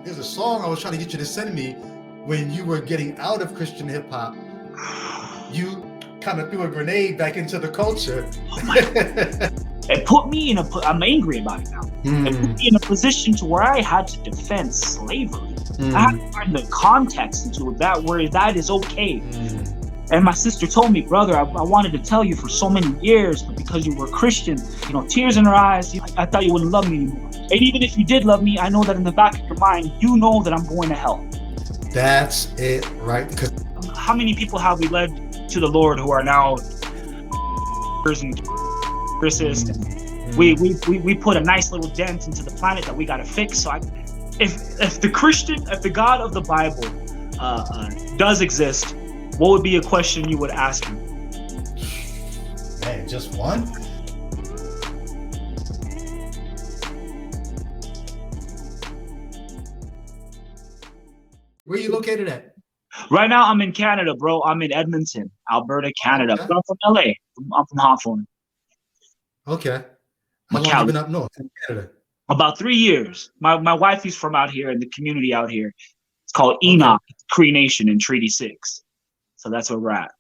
There's a song I was trying to get you to send me when you were getting out of Christian hip hop. You kind of threw a grenade back into the culture. Oh my God. It put me in I'm angry about it now. It put me in a position to where I had to defend slavery. I had to learn the context into that, where that is okay. And my sister told me, brother, I wanted to tell you for so many years, but because you were Christian, tears in her eyes, I thought you wouldn't love me anymore. And even if you did love me, I know that in the back of your mind, you know that I'm going to hell. That's it, right? Because how many people have we led to the Lord who are now and we put a nice little dent into the planet that we got to fix. So if the God of the Bible does exist, what would be a question you would ask him? Man, just one? Where are you located at? Right now, I'm in Canada, bro. I'm in Edmonton, Alberta, Canada. Okay. But I'm from LA. I'm from Hawthorne. Okay. How long have you been up north in Canada? About 3 years. My wife is from out here in the community out here. It's called Enoch Cree Nation in Treaty 6. So that's where we're at.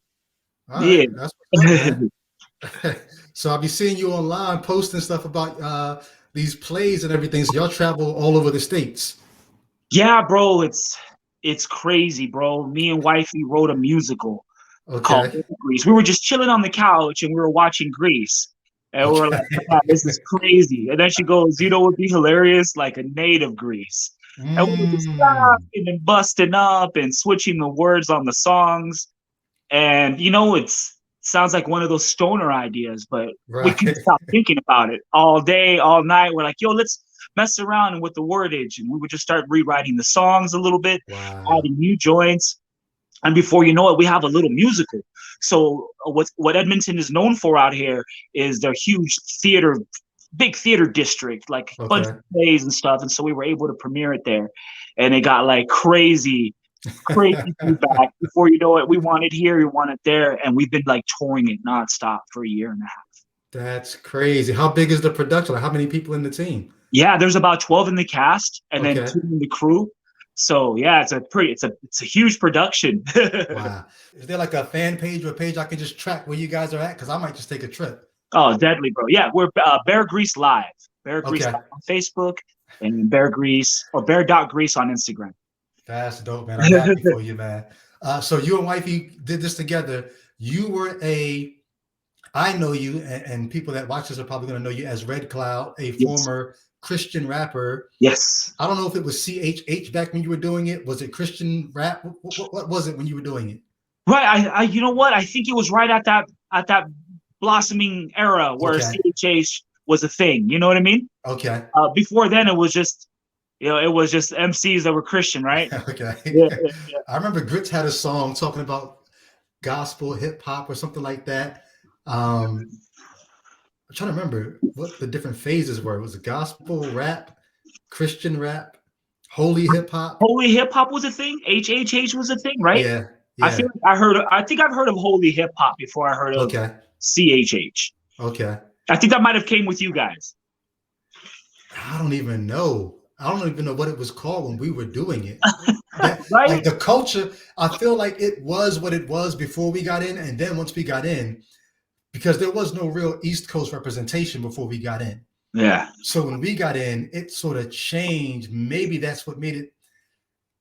All right. That's what's up, so I'll be seeing you online posting stuff about these plays and everything. So y'all travel all over the States. Yeah, bro. It's crazy, bro. Me and wifey wrote a musical called Grease. We were just chilling on the couch and we were watching Grease. And we were like, oh, this is crazy. And then she goes, what would be hilarious? Like a native Grease. And we were just laughing and busting up and switching the words on the songs. And, it sounds like one of those stoner ideas, but we couldn't stop thinking about it all day, all night. We're like, let's mess around with the wordage. And we would just start rewriting the songs a little bit, adding new joints. And before you know it, we have a little musical. So what Edmonton is known for out here is their huge big theater district, like a bunch of plays and stuff. And so we were able to premiere it there. And it got like crazy feedback. Before you know it, we want it here, we want it there. And we've been like touring it nonstop for 1.5 years. That's crazy. How big is the production? Like, how many people in the team? Yeah, there's about 12 in the cast and then 2 in the crew. So yeah, it's a huge production. Wow. Is there like a fan page or a page I can just track where you guys are at? Because I might just take a trip. Oh, deadly, bro. Yeah, we're Bear Grease Live. Bear Grease Live on Facebook and Bear Grease or Bear.Grease on Instagram. That's dope, man. I'm happy for you, man. So you and wifey did this together. You were I know you, and people that watch this are probably going to know you as Red Cloud, a former Christian rapper. Yes. I don't know if it was CHH back when you were doing it. Was it Christian rap? What was it when you were doing it? Right. I you know what? I think it was right at that blossoming era where CHH was a thing. You know what I mean? Okay. Before then, it was just MCs that were Christian, right? Okay. Yeah. I remember Grits had a song talking about gospel, hip hop, or something like that. I'm trying to remember what the different phases were. Was it gospel, rap, Christian rap, holy hip hop? Holy hip hop was a thing. HHH was a thing, right? Yeah. I think I've heard of holy hip hop before I heard of CHH. Okay. I think that might have came with you guys. I don't even know what it was called when we were doing it. Right? Like the culture, I feel like it was what it was before we got in, and then once we got in, because there was no real East Coast representation before we got in. Yeah. So when we got in, it sort of changed. Maybe that's what made it,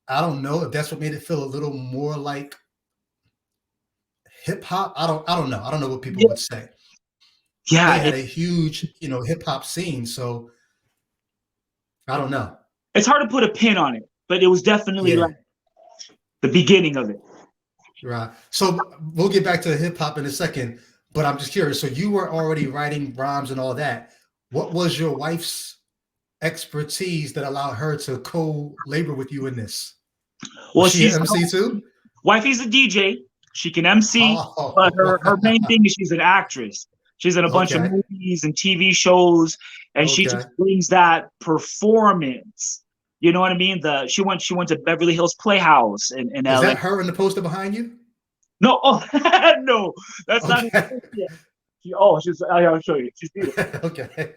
I don't know if that's what made it feel a little more like hip hop. I don't know. I don't know what people would say. Yeah. They had a huge, hip hop scene. So I don't know. It's hard to put a pin on it, but it was definitely like the beginning of it. Right. So we'll get back to hip hop in a second, but I'm just curious. So you were already writing rhymes and all that. What was your wife's expertise that allowed her to co-labor with you in this? Well, she's an MC too? Wifey's a DJ. She can MC, but her main thing is she's an actress. She's in a bunch of movies and TV shows, and she just brings that performance. You know what I mean? She went to Beverly Hills Playhouse in LA. Is that her in the poster behind you? No, no, that's not. I'll show you. She's beautiful. Okay.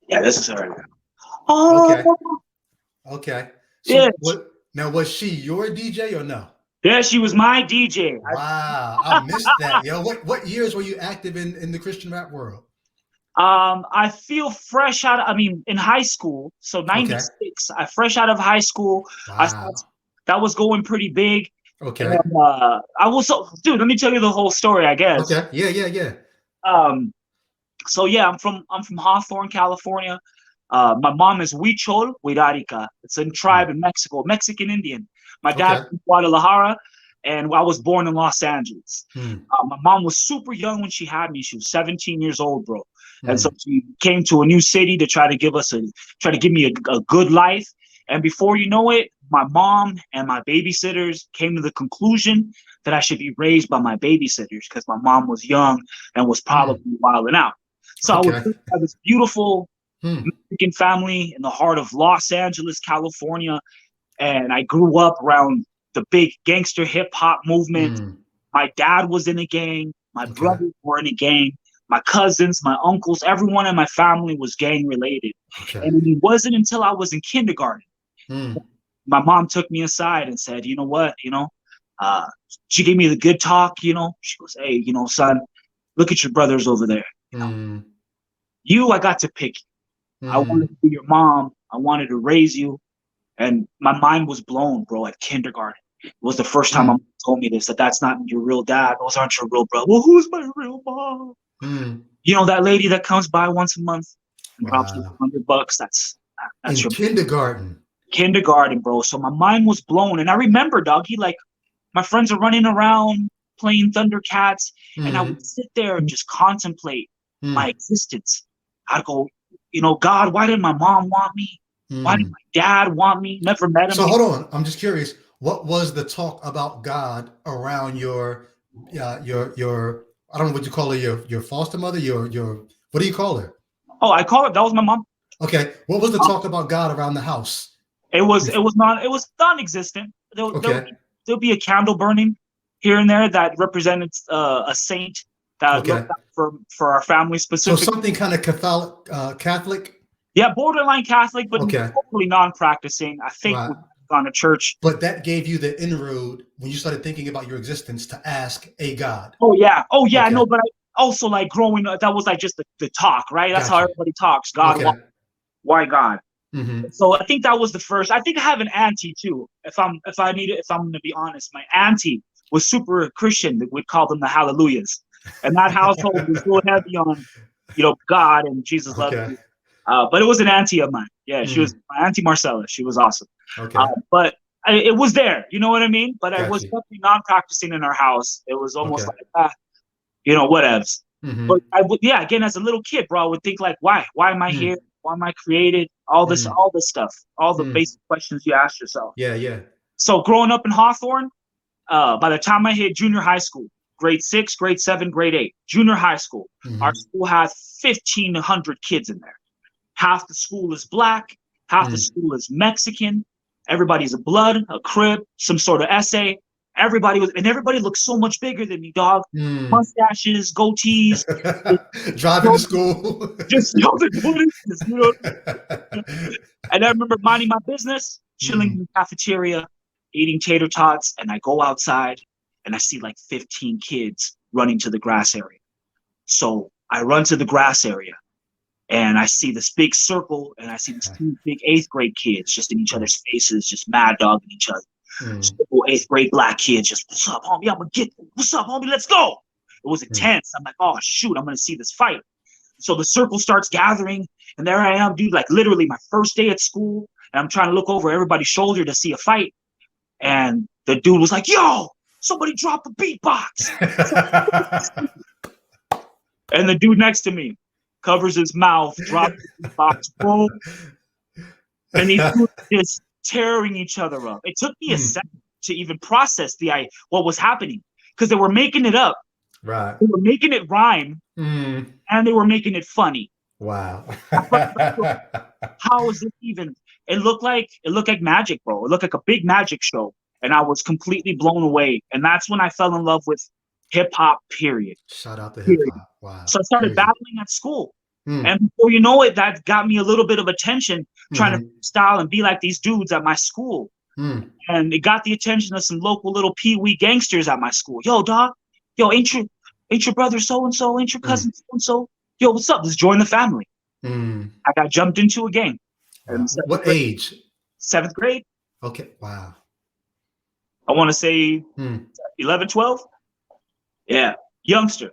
Yeah, this is her. Oh, Okay. Yeah, So what now, was she your DJ or no? yeah, she was my DJ. Wow, I missed that. Yo, what years were you active in the Christian rap world? I feel fresh out. I mean, in high school, so Okay. '96. I fresh out of high school. I started, Wow. that was going pretty big, and Okay. I was so dude. Let me tell you the whole story. I guess. Okay. Yeah, yeah, yeah. Um, so yeah, I'm from Hawthorne, California. My mom is Huichol Huirarica. It's a Hmm. tribe in Mexico, Mexican Indian. My dad Okay. from Guadalajara, and I was born in Los Angeles. Hmm. My mom was super young when she had me. She was 17 years old, bro. And so Hmm. she came to a new city to try to give me a good life. And before you know it, my mom and my babysitters came to the conclusion that I should be raised by my babysitters because my mom was young and was Hmm. probably wilding out. So I was Okay. raised by this beautiful Hmm. Mexican family in the heart of Los Angeles, California. And I grew up around the big gangster hip hop movement. Hmm. My dad was in a gang. My Okay. brothers were in a gang. My cousins, my uncles, everyone in my family was gang related. Okay. And it wasn't until I was in kindergarten, Hmm. my mom took me aside and said, you know what, uh, she gave me the good talk, she goes, hey, son, look at your brothers over there. Hmm. I got to pick. I wanted Hmm. to be your mom. I wanted to raise you. And my mind was blown, bro, at kindergarten. It was the first time my Hmm. mom told me this, that that's not your real dad. Those aren't your real brother. Well, who's my real mom? Hmm. That lady that comes by once a month and drops you Wow. $100. That's In your kindergarten. kindergarten, bro. So my mind was blown. And I remember, doggy, like my friends are running around playing Thundercats, and I would Hmm. sit there and just contemplate my Hmm. existence. I'd go, God, why did my mom want me? Why did Hmm. my dad want me? Never met him So before. hold on. I'm just curious. What was the talk about God around your I don't know what you call her, your foster mother, your what do you call her? Oh, I call it. That was my mom. Okay. What was the talk about God around the house? Non-existent. Okay. There'll be a candle burning here and there that represented a saint that looked Okay. out for our family So specific. something kind of Catholic. Yeah, borderline Catholic, but Okay. totally non-practicing. I think Right. we've gone to church. But that gave you the inroad when you started thinking about your existence to ask a God. Oh yeah, Okay. no, but I also like growing up. That was like just the talk, right? That's how Got you. everybody talks. God, Okay. why God? Mm-hmm. So I think that was the first. I think I have an auntie too. If I'm going to be honest, my auntie was super Christian. We'd call them the Hallelujahs, and that household was real heavy on, God and Jesus loves Okay. you. But it was an auntie of mine. Yeah, she was Mm. my auntie Marcella. She was awesome. Okay. But it was there. You know what I mean? But I Got was you. definitely non-practicing in our house. It was almost Okay. like, whatevs. But Mm-hmm. I would, yeah, again, as a little kid, bro, I would think like, why? Why am I here? Mm. Why am I created? All this, Mm. all this stuff, all the Mm. basic questions you ask yourself. Yeah, yeah. So growing up in Hawthorne, by the time I hit junior high school, grade 6, grade 7, grade 8, junior high school, our Mm-hmm. school had 1,500 kids in there. Half the school is black, half the Mm. school is Mexican. Everybody's a blood, a crib, some sort of essay. Everybody looked so much bigger than me, dog. Mm. Mustaches, goatees, Driving to school. just the And I remember minding my business, chilling in Mm. the cafeteria, eating tater tots, and I go outside and I see like 15 kids running to the grass area. So I run to the grass area and I see this big circle and I see these two big 8th grade kids just in each other's faces, just mad dogging each other. Mm. So 8th grade black kids just, what's up, homie? I'm gonna get, what's up, homie? Let's go. It was Mm. intense. I'm like, oh shoot, I'm gonna see this fight. So the circle starts gathering, and there I am, dude, like literally my first day at school, and I'm trying to look over everybody's shoulder to see a fight. And the dude was like, yo, somebody drop the beatbox. And the dude next to me covers his mouth, drops the beatbox, bro. And these dudes just tearing each other up. It took me a Mm. second to even process what was happening because they were making it up. Right. They were making it rhyme, Mm. and they were making it funny. Wow. How is it even? It looked like magic, bro. It looked like a big magic show, and I was completely blown away. And that's when I fell in love with hip hop. Period. Shout out to hip Period. hop. Wow. So I started Crazy. battling at school, Mm. and before you know it, that got me a little bit of attention. trying to style and be like these dudes at my school. And it got the attention of some local little pee-wee gangsters at my school. Yo, dog. Yo, ain't your brother so-and-so? Ain't your cousin so-and-so? Yo, what's up? Let's join the family. I got jumped into a gang. Wow. What age? 7th grade. Okay. Wow. I want to say 11, 12. Yeah. Youngster.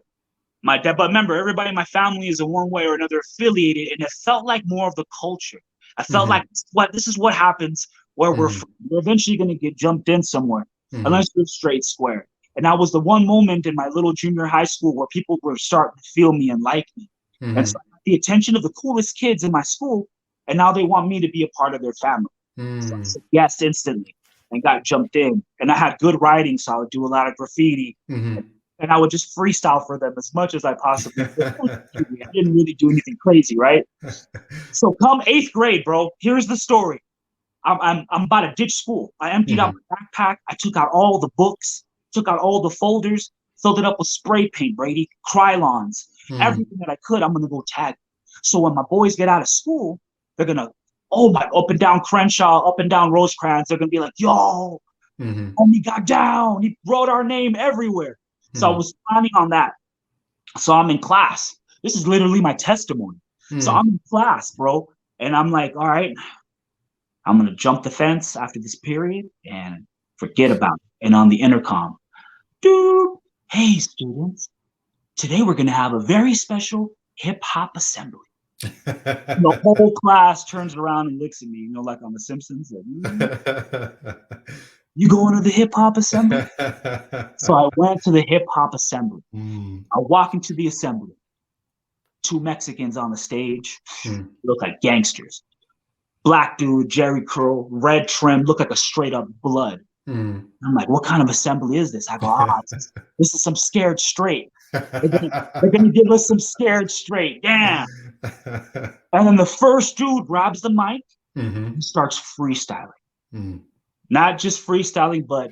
My dad, but remember, everybody in my family is in one way or another affiliated, and it felt like more of the culture. I felt like this is what happens where we're eventually going to get jumped in somewhere, unless you're straight square. And that was the one moment in my little junior high school where people were starting to feel me and like me. And so I got the attention of the coolest kids in my school, and now they want me to be a part of their family. So I said yes instantly and got jumped in. And I had good writing, so I would do a lot of graffiti. And I would just freestyle for them as much as I possibly could. I didn't really do anything crazy, right? So come 8th grade, bro, here's the story. I'm about to ditch school. I emptied out my backpack. I took out all the books, took out all the folders, filled it up with spray paint, Brady, Krylons, everything that I could. I'm going to go tag. So when my boys get out of school, they're going to, up and down Crenshaw, up and down Rosecrans. They're going to be like, yo, homie got down. He wrote our name everywhere. So I was planning on that. So I'm in class. This is literally my testimony. So I'm in class, bro. And I'm like, all right, I'm going to jump the fence after this period and forget about it. And on the intercom, dude, hey, students, today we're going to have a very special hip hop assembly. The whole class turns around and looks at me, like on The Simpsons. Like, you going to the hip hop assembly? So I went to the hip hop assembly. I walk into the assembly. 2 Mexicans on the stage, look like gangsters. Black dude, Jerry curl, red trim, look like a straight up blood. I'm like, what kind of assembly is this? I go, this is some scared straight. They're gonna give us some scared straight. Damn. And then the first dude grabs the mic and starts freestyling. Not just freestyling, but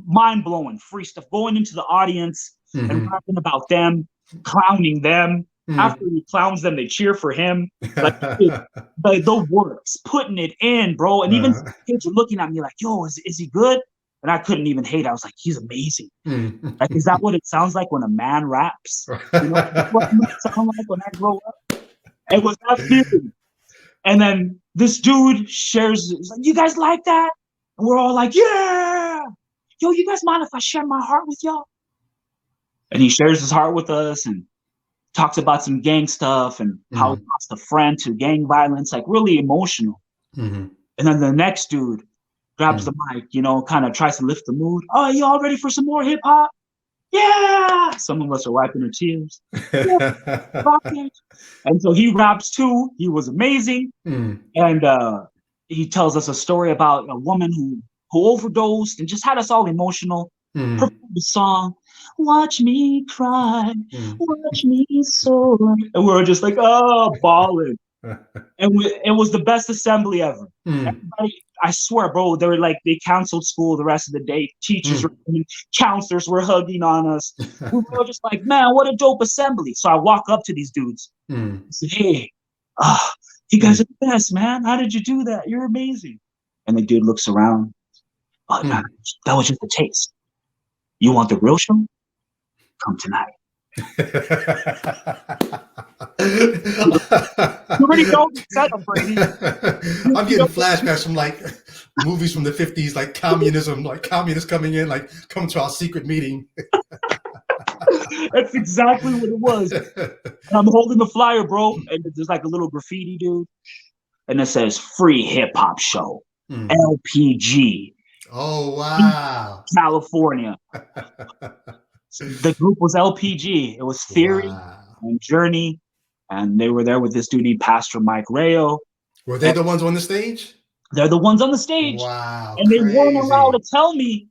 mind blowing free stuff, going into the audience and rapping about them, clowning them. After he clowns them, they cheer for him. Like the works, putting it in, bro. And even kids are looking at me like, yo, is he good? And I couldn't even hate. I was like, he's amazing. Like, is that what it sounds like when a man raps? What it sound like when I grow up? It was that feeling. And then this dude shares, he's like, you guys like that? And we're all like, yeah. Yo, you guys mind if I share my heart with y'all? And he shares his heart with us and talks about some gang stuff and how he lost a friend to gang violence, like really emotional. And then the next dude grabs the mic, kind of tries to lift the mood. Oh, you all ready for some more hip hop? Yeah. Some of us are wiping our tears. And so he raps too. He was amazing. And he tells us a story about a woman who overdosed and just had us all emotional. Performed the song, watch me cry, watch me soar. And we were just like, oh, bawling. And it was the best assembly ever. Everybody, I swear, bro, they canceled school the rest of the day. Teachers were coming, counselors were hugging on us. We were just like, man, what a dope assembly. So I walk up to these dudes and say, hey, you guys are the best, man. How did you do that? You're amazing. And the dude looks around. Oh, man, that was just a taste. You want the real show? Come tonight. You already know the setup, Brady. I'm getting flashbacks from like movies from the 50s, like communism, like communists coming in, like come to our secret meeting. That's exactly what it was. And I'm holding the flyer, bro, and there's like a little graffiti, dude, and it says "Free Hip Hop Show, LPG." Oh wow, California. So the group was LPG. It was Theory and Journey, and they were there with this dude named Pastor Mike Rayo. Were they the ones on the stage? They're the ones on the stage. Wow, and they weren't allowed to tell me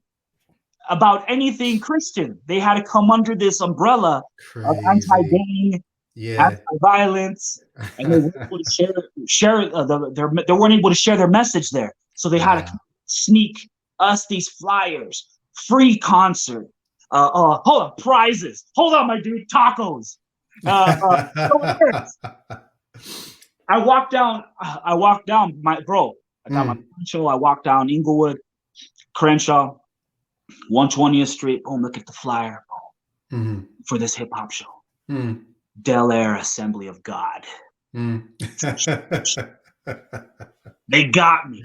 about anything Christian. They had to come under this umbrella of anti-gang, anti-violence, and they weren't able to they weren't able to share their message there. So they had to sneak us these flyers, free concert. Hold on, prizes. Hold on, my dude, tacos. I walked down my bro. I got my poncho. I walked down Inglewood, Crenshaw, 120th Street. Boom, look at the flyer for this hip hop show. Del Air Assembly of God. They got me.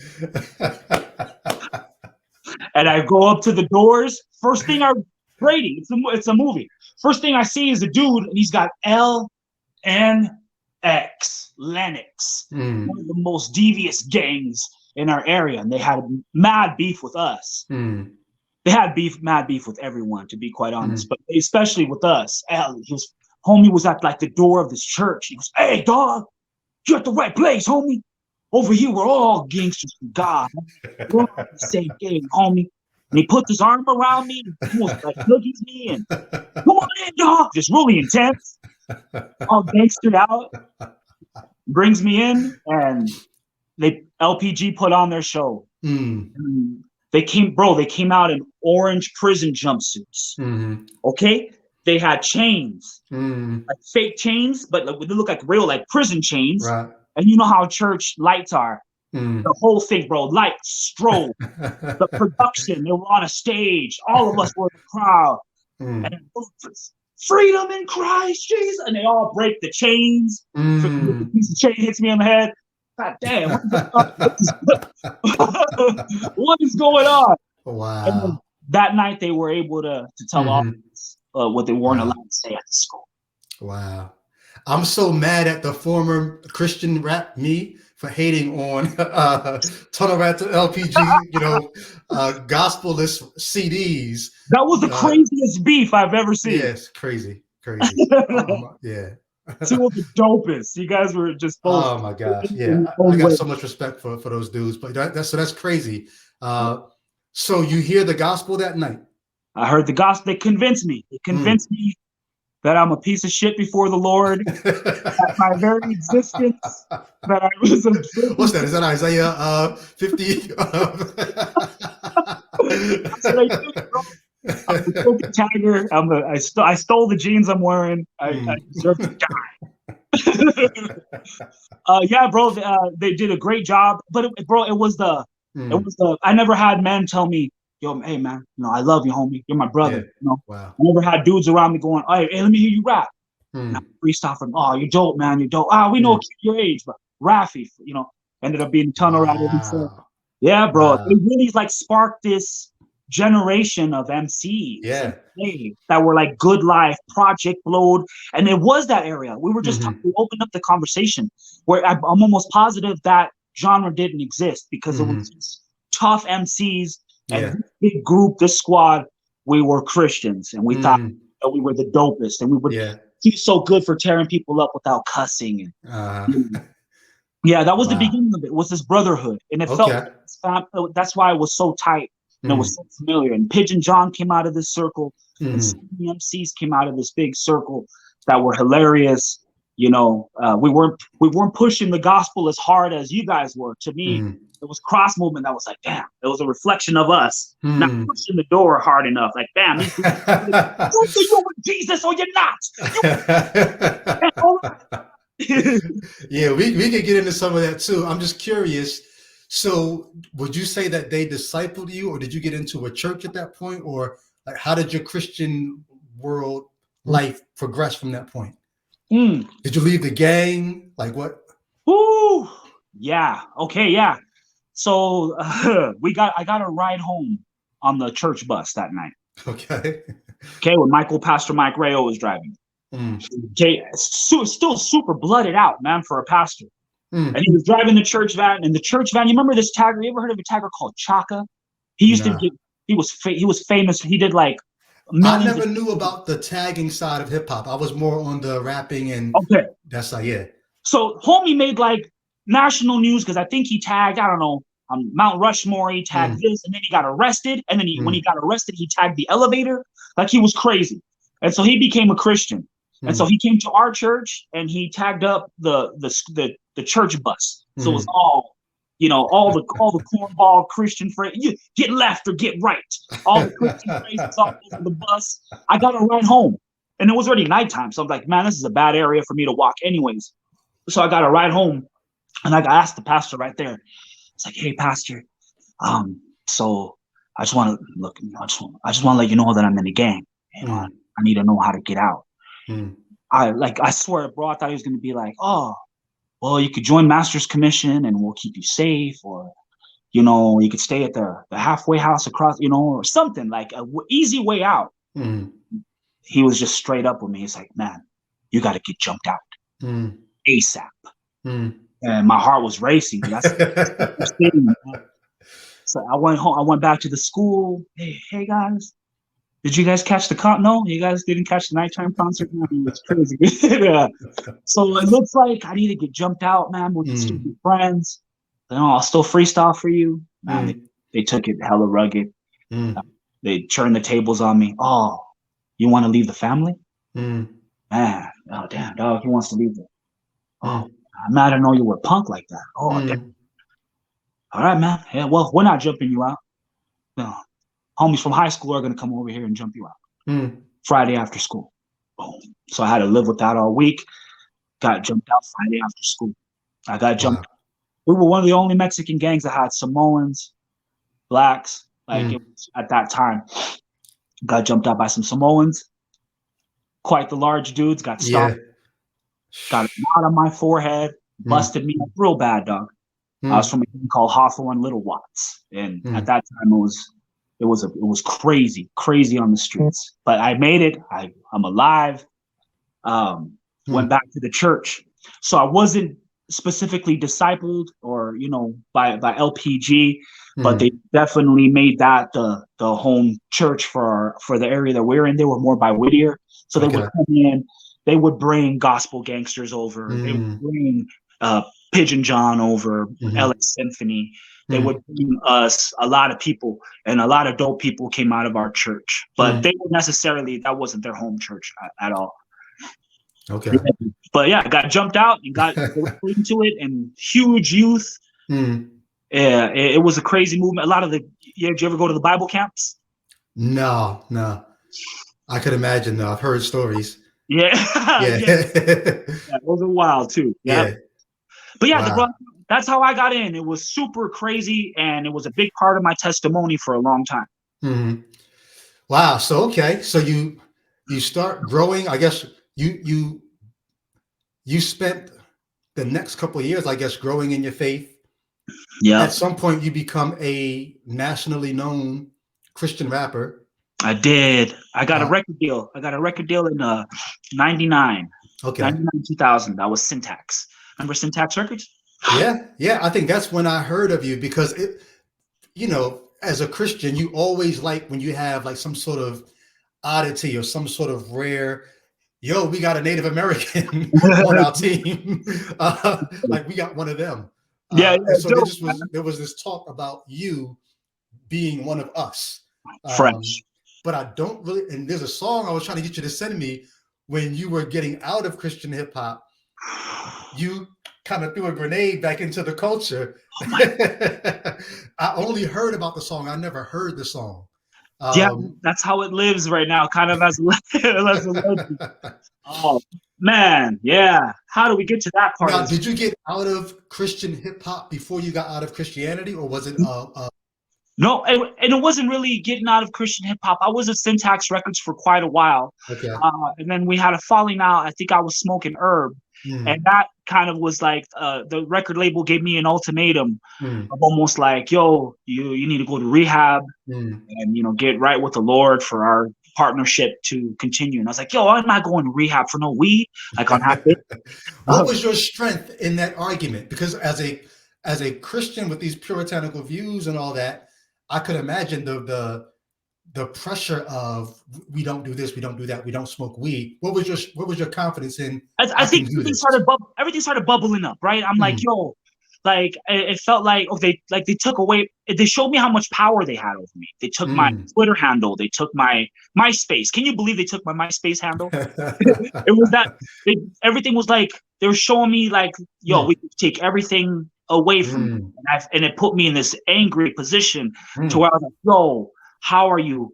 And I go up to the doors. First thing Brady, it's a movie. First thing I see is a dude, and he's got LNX, Lennox, one of the most devious gangs in our area, and they had mad beef with us. They had mad beef with everyone, to be quite honest, but especially with us. Homie was at like the door of this church. He goes, "Hey, dog, you're at the right place, homie. Over here, we're all gangsters from God. We're all the same gang, homie." And he put his arm around me, almost like nuggies me, and "Come on in, dog." Just really intense. All gangstered out. Brings me in, and LPG put on their show. They came out in orange prison jumpsuits. Okay? They had chains, like fake chains, but they look like real, like prison chains. Right. And you know how church lights are. The whole thing, bro, lights, strobe, the production, they were on a stage. All of us were in the crowd. And freedom in Christ, Jesus. And they all break the chains. The piece of chain hits me on the head. God damn, what is going on? Wow. And that night they were able to tell all what they weren't allowed to say at the school. Wow. I'm so mad at the former Christian rap me for hating on Tunnel Rat to LPG, gospelless CDs. That was the craziest beef I've ever seen. Yes, crazy. Yeah. Two of the dopest. You guys were just both. Oh my gosh. Yeah. I got so much respect for those dudes, but that's crazy. So you hear the gospel that night? I heard the gospel. They convinced me. They convinced me that I'm a piece of shit before the Lord. That my very existence, that I was a... What's that? Is that Isaiah 50? That's what I did, bro. I'm a broken tiger. I stole the jeans I'm wearing. I deserve to die. Yeah, bro. They did a great job, but it was the. I never had men tell me, "Yo, hey man, I love you, homie. You're my brother." Wow. I never had dudes around me going, "Hey, let me hear you rap." And I freestyle from, "Oh, you're dope, man. You're dope. We know your age, but Rafi, ended up being Tunnel Rat. Yeah, bro. It really sparked this generation of MCs that were like Good Life, Project Load, and it was that area. We were just we opened up the conversation where I'm almost positive that genre didn't exist because it was just tough MCs and this big group, this squad. We were Christians and we thought that we were the dopest, and we would feel so good for tearing people up without cussing. And yeah, that was the beginning of it. Was this brotherhood, and it felt that's why it was so tight. And it was so familiar. And Pigeon John came out of this circle. And some MCs came out of this big circle that were hilarious. We weren't pushing the gospel as hard as you guys were. To me, it was cross movement that was like, damn, it was a reflection of us not pushing the door hard enough. Like, damn, you think you're with Jesus or you're not. Yeah, we could get into some of that too. I'm just curious. So would you say that they discipled you, or did you get into a church at that point, or how did your Christian world life progress from that point? Did you leave the gang? Like what? Ooh, yeah. Okay, yeah. So I got a ride home on the church bus that night. Okay, when Pastor Mike Rayo was driving. Okay, still super blooded out, man, for a pastor. And he was driving the church van, and the church van. You remember this tagger? You ever heard of a tagger called Chaka? He used to get. He was famous. He did like. I never knew about the tagging side of hip hop. I was more on the rapping and. Okay. That's So homie made like national news because I think he tagged. I don't know. On Mount Rushmore, he tagged this, and then he got arrested. And then when he got arrested, he tagged the elevator. Like he was crazy, and so he became a Christian. And so he came to our church and he tagged up the church bus. So it was all, all the cornball Christian phrase. You get left or get right. All the Christian phrases all over the bus. I got to ride home, and it was already nighttime. So I'm like, man, this is a bad area for me to walk, anyways. So I got a ride home, and I asked the pastor right there. It's like, hey, pastor, so I just want to look. I just want to let you know that I'm in the gang. You know, I need to know how to get out. I swear, bro, I thought he was going to be like, oh, well, you could join Master's Commission and we'll keep you safe, or, you know, you could stay at the halfway house across, you know, or something like a easy way out. He was just straight up with me. He's like, man, you got to get jumped out ASAP. And my heart was racing. So I went home. I went back to the school. Hey guys, did you guys catch the No, you guys didn't catch the nighttime concert. It's crazy. So it looks like I need to get jumped out, man, with stupid friends. You know, I'll still freestyle for you. Man, they took it hella rugged. They turned the tables on me. Oh, you want to leave the family? Man, oh damn, dog, he wants to leave them. Oh, man, I didn't know you were punk like that. Oh, damn. All right, man. Yeah, well, we're not jumping you out. No. Homies from high school are going to come over here and jump you out. Friday after school. Boom. So I had to live with that all week. Got jumped out Friday after school. I got jumped. We were one of the only Mexican gangs that had Samoans, blacks. Like it was, at that time, got jumped out by some Samoans. Quite the large dudes. Got stopped. Got a knot on my forehead. Busted me up real bad, dog. I was from a gang called Hawthorne Little Watts, and at that time it was crazy on the streets. But I made it. I'm alive. Went back to the church, so I wasn't specifically discipled or by LPG, but they definitely made that the home church for the area that we're in. They were more by Whittier, so they would come in. They would bring gospel gangsters over. They would bring Pigeon John over, LA Symphony. They would bring us a lot of people, and a lot of dope people came out of our church. But they weren't necessarily, that wasn't their home church at all. Okay. But yeah, I got jumped out and got into it, and huge youth. Yeah, it was a crazy movement. A lot of did you ever go to the Bible camps? No. I could imagine though. I've heard stories. Yeah. Those are wild too. Yeah. But yeah, that's how I got in. It was super crazy, and it was a big part of my testimony for a long time. Wow. So so you start growing. I guess you spent the next couple of years, I guess, growing in your faith. Yeah. At some point, you become a nationally known Christian rapper. I did. I got a record deal. I got a record deal in 99. Okay. 99, 2000. That was Syntax. Remember Syntax Records? Yeah. I think that's when I heard of you, because as a Christian, you always like when you have like some sort of oddity or some sort of rare, we got a Native American on our team. Like we got one of them. So there was this talk about you being one of us. Fresh. But I don't really, and there's a song I was trying to get you to send me when you were getting out of Christian hip hop. You kind of threw a grenade back into the culture. I only heard about the song. I never heard the song. That's how it lives right now, kind of as a legend. Oh man, yeah. How do we get to that part? Now, did you get out of Christian hip hop before you got out of Christianity, or was it? No, and it wasn't really getting out of Christian hip hop. I was at Syntax Records for quite a while. Okay. And then we had a falling out. I think I was smoking herb. And that kind of was like the record label gave me an ultimatum of almost like, yo, you need to go to rehab and get right with the Lord for our partnership to continue. And I was like, yo, I'm not going to rehab for no weed. Like on happy. What was your strength in that argument? Because as a Christian with these puritanical views and all that, I could imagine the pressure of we don't do this, we don't do that, we don't smoke weed. What was your confidence in? I think everything started bubbling up, right? I'm like, yo, like it felt like they took away. They showed me how much power they had over me. They took my Twitter handle. They took my MySpace. Can you believe they took my MySpace handle? It was that everything was like they were showing me like, yo, we take everything away from me, and it put me in this angry position to where I was like, yo, how are you?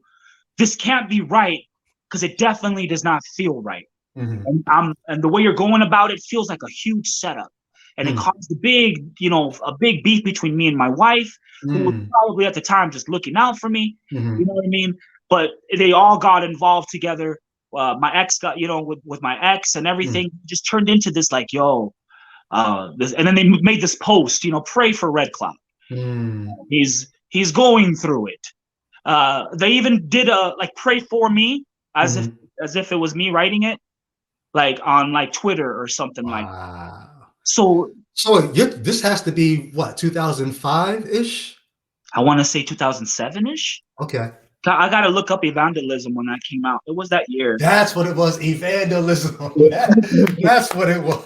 This can't be right, because it definitely does not feel right. And the way you're going about it feels like a huge setup. And it caused a big beef between me and my wife, who was probably at the time just looking out for me. You know what I mean? But they all got involved together. My ex got, with my ex and everything, just turned into this like, this, and then they made this post, pray for Red Cloud. He's going through it. They even did a like pray for me as if it was me writing it, like on like Twitter or something like that. So this has to be what, 2005-ish? I want to say 2007-ish. Okay. I got to look up Evandalism when that came out. It was that year. That's what it was. Evandalism. That's what it was.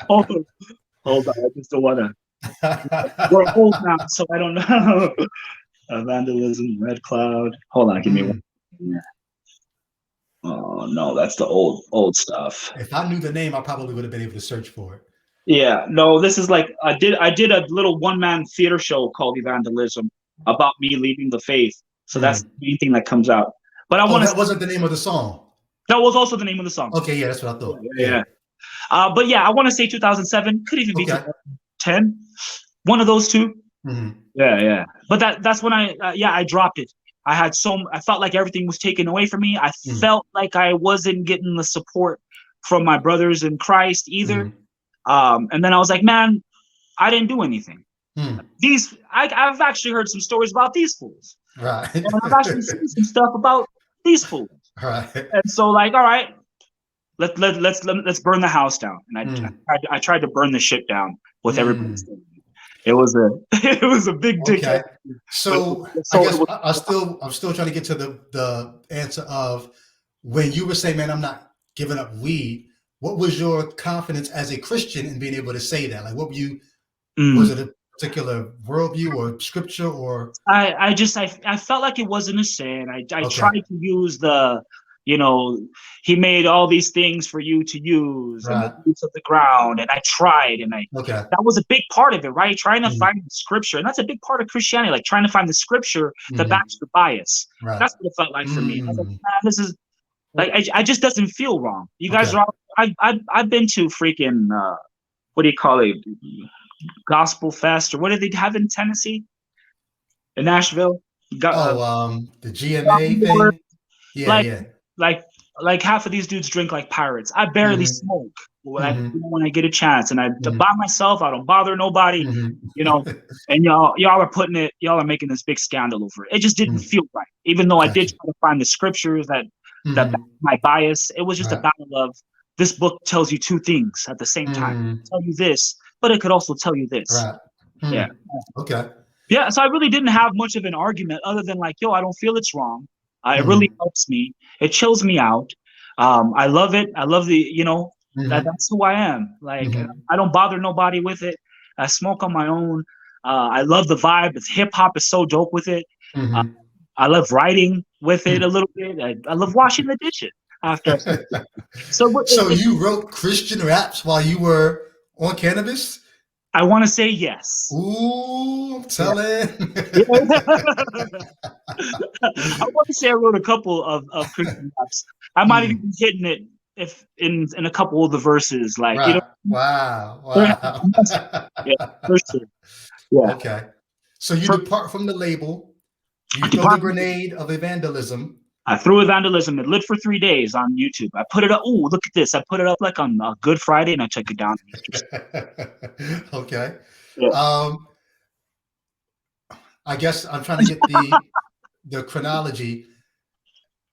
Hold on. I just don't want to. We're old now, so I don't know. Evandalism, Red Cloud. Hold on. Give me one. Yeah. Oh no, that's the old stuff. If I knew the name, I probably would have been able to search for it. Yeah, no, this is like I did a little one-man theater show called Evandalism about me leaving the faith. So that's the main thing that comes out. But that wasn't the name of the song. That was also the name of the song. Okay, yeah, that's what I thought. Yeah. But yeah, I want to say 2007. Could even be 2010. One of those two. Yeah. But that's when I dropped it. I felt like everything was taken away from me. I felt like I wasn't getting the support from my brothers in Christ either. And then I was like, man, I didn't do anything. I've actually heard some stories about these fools. Right. And I've actually seen some stuff about these fools. Right. And so like, all right, let's burn the house down. And I tried to burn the shit down with everybody. It was a big dick. Okay. So I guess I'm still trying to get to the answer of when you were saying, man, I'm not giving up weed. What was your confidence as a Christian in being able to say that? Like, what were you? Was it a particular worldview or scripture or? I felt like it wasn't a sin. I tried to use he made all these things for you to use and the roots of the ground. And I tried that was a big part of it, right? Trying to find the scripture. And that's a big part of Christianity, like trying to find the scripture that backs the bias. Right. That's what it felt like for me. I was like, man, this is like, I just doesn't feel wrong. You guys are all, I've been to freaking, what do you call it? Gospel Fest, or what did they have in Tennessee? In Nashville? The GMA thing? Yeah, like half of these dudes drink like pirates. I barely smoke when I get a chance, and I by myself. I don't bother nobody, And y'all are making this big scandal over it. It just didn't feel right, even though I did try to find the scriptures that back my bias. It was just a battle of this book tells you two things at the same time. It tell you this, but it could also tell you this. Right. Yeah. Okay. Yeah. So I really didn't have much of an argument other than like, I don't feel it's wrong. It really helps me. It chills me out. I love it. I love the, that's who I am. Like, I don't bother nobody with it. I smoke on my own. I love the vibe. Hip hop is so dope with it. I love writing with it a little bit. I love washing the dishes after. So you wrote Christian raps while you were on cannabis? I want to say yes. Ooh, I'm telling. I want to say I wrote a couple of Christian raps. I might have been hitting it if in a couple of the verses, like Wow. Yeah, for sure. Yeah. Okay. So you depart from the label. You throw the grenade of Evandalism. I threw Evandalism. It lived for 3 days on YouTube. I put it up. Oh, look at this. I put it up like on Good Friday, and I took it down. Okay. Yeah. I guess I'm trying to get the chronology.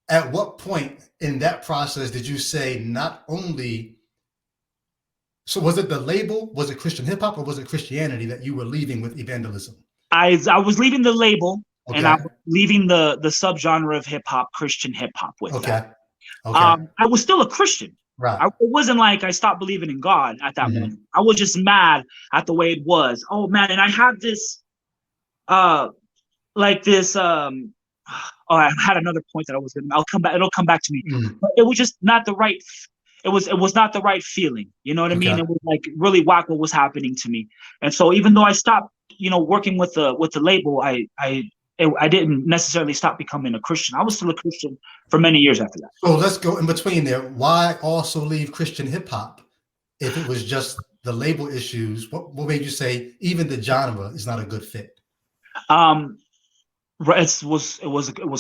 At what point in that process did you say not only? So was it the label? Was it Christian hip hop, or was it Christianity that you were leaving with Evandalism? I was leaving the label. Okay. And I'm leaving the subgenre of hip hop, Christian hip hop, with that. Okay. I was still a Christian. Right. It wasn't like I stopped believing in God at that moment. I was just mad at the way it was. Oh man, and I had this, I had another point that I was gonna. It'll come back to me. But it was just not the right. It was not the right feeling. You know what I mean? It was like really whack what was happening to me. And so even though I stopped, working with the label, I didn't necessarily stop becoming a Christian. I was still a Christian for many years after that. So let's go in between there. Why also leave Christian hip hop? If it was just the label issues, what made you say even the genre is not a good fit? It was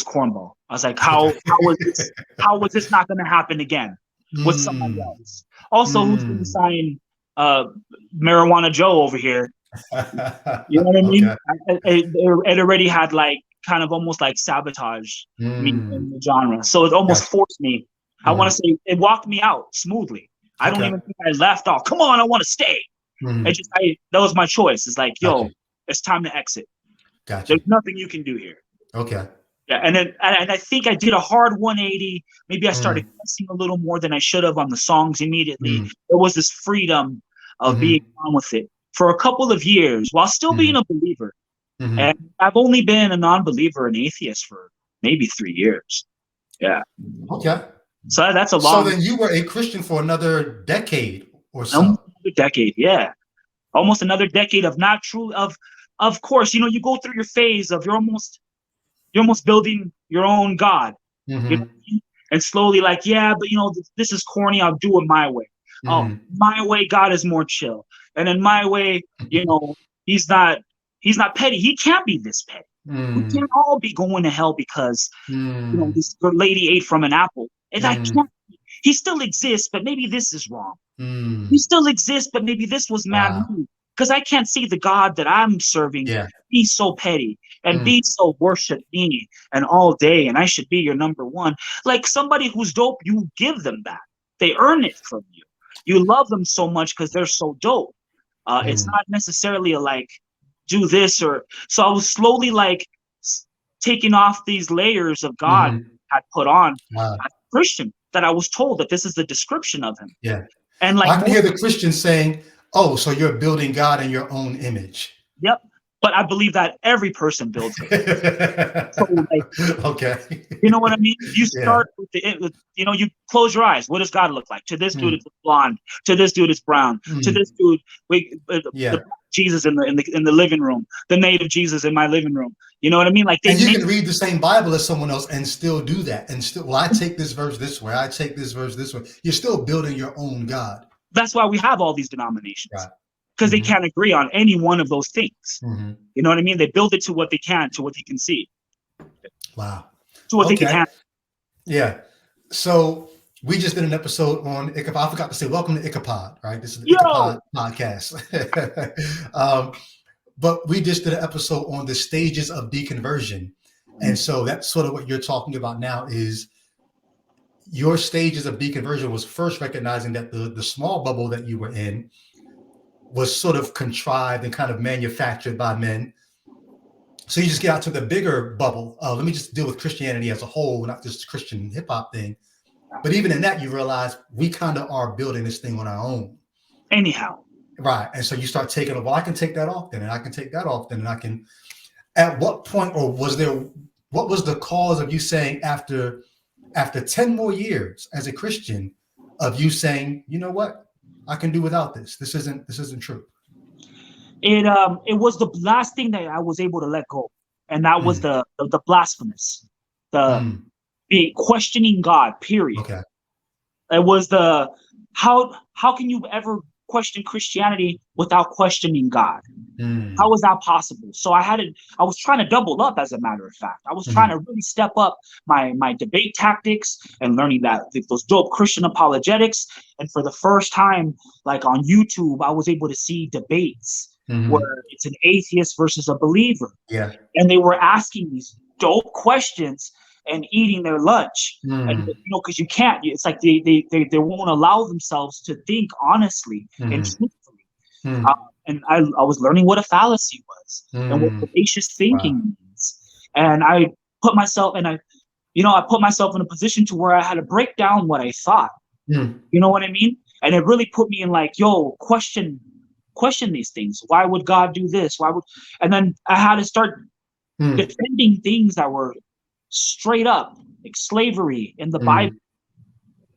cornball. I was like, how was this not going to happen again with somebody else? Also, who's going to sign Marijuana Joe over here? You know what I mean? It already had like kind of almost like sabotage me in the genre, so it almost forced me. I want to say it walked me out smoothly. I don't even think I left off. Come on, I want to stay. That was my choice. It's like, yo, it's time to exit. Gotcha. There's nothing you can do here. Okay. Yeah, and I think I did a hard 180. Maybe I started cussing a little more than I should have on the songs immediately. There was this freedom of being on with it for a couple of years while still being a believer. And I've only been a non-believer and atheist for maybe 3 years. Yeah. Okay. So that's a long. So then you were a Christian for another decade or so. Almost another decade, yeah. Almost another decade of not true of course, you know, you go through your phase of you're almost building your own God. You know what I mean? And slowly like, yeah, but you know, this is corny, I'll do it my way. Oh, my way, God is more chill. And in my way, you know, he's not petty. He can't be this petty. We can't all be going to hell because you know this lady ate from an apple. And I can't. He still exists, but maybe this is wrong. He still exists, but maybe this was man-made. Because I can't see the God that I'm serving be so petty and be so worship me and all day, and I should be your number one. Like somebody who's dope, you give them that. They earn it from you. You love them so much because they're so dope. It's not necessarily a like, do this or so. I was slowly like taking off these layers of God had put on as a Christian, that I was told that this is the description of him. Yeah. And like I can hear the Christians saying, oh, so you're building God in your own image. Yep. But I believe that every person builds it. So like, okay. You know what I mean? You start with you know, you close your eyes. What does God look like? To this dude, it's blonde. To this dude, it's brown. To this dude, the Jesus in the living room. The native Jesus in my living room. You know what I mean? Like, and you can read the same Bible as someone else and still do that. And still, well, I take this verse this way. I take this verse this way. You're still building your own God. That's why we have all these denominations. Because they can't agree on any one of those things. You know what I mean? They build it to what they can, to what they can see. Wow. To what they can handle. Yeah. So we just did an episode on Ichabod. I forgot to say, welcome to Ichabod, right? This is the Ichabod podcast. But we just did an episode on the stages of deconversion. And so that's sort of what you're talking about now is your stages of deconversion was first recognizing that the small bubble that you were in was sort of contrived and kind of manufactured by men. So you just get out to the bigger bubble. Let me just deal with Christianity as a whole, not just Christian hip hop thing. But even in that, you realize we kind of are building this thing on our own. Anyhow. Right. And so you start taking, well, I can take that off then, and I can take that off then, and I can. At what point, or what was the cause of you saying after 10 more years as a Christian of you saying, you know what? I can do without this. This isn't true. It was the last thing that I was able to let go, and that was the blasphemous, the questioning God. Period. Okay. It was the how can you ever question Christianity without questioning God? How is that possible? So I was trying to double up, as a matter of fact. I was trying to really step up my debate tactics and learning those dope Christian apologetics. And for the first time, like on YouTube, I was able to see debates where it's an atheist versus a believer. Yeah. And they were asking these dope questions and eating their lunch. And you know, because you can't, it's like they won't allow themselves to think honestly and truthfully. And I was learning what a fallacy was and what fallacious thinking means. And I put myself in a position to where I had to break down what I thought. You know what I mean? And it really put me in like, yo, question these things. Why would God do this? And then I had to start defending things that were straight up like slavery in the Bible.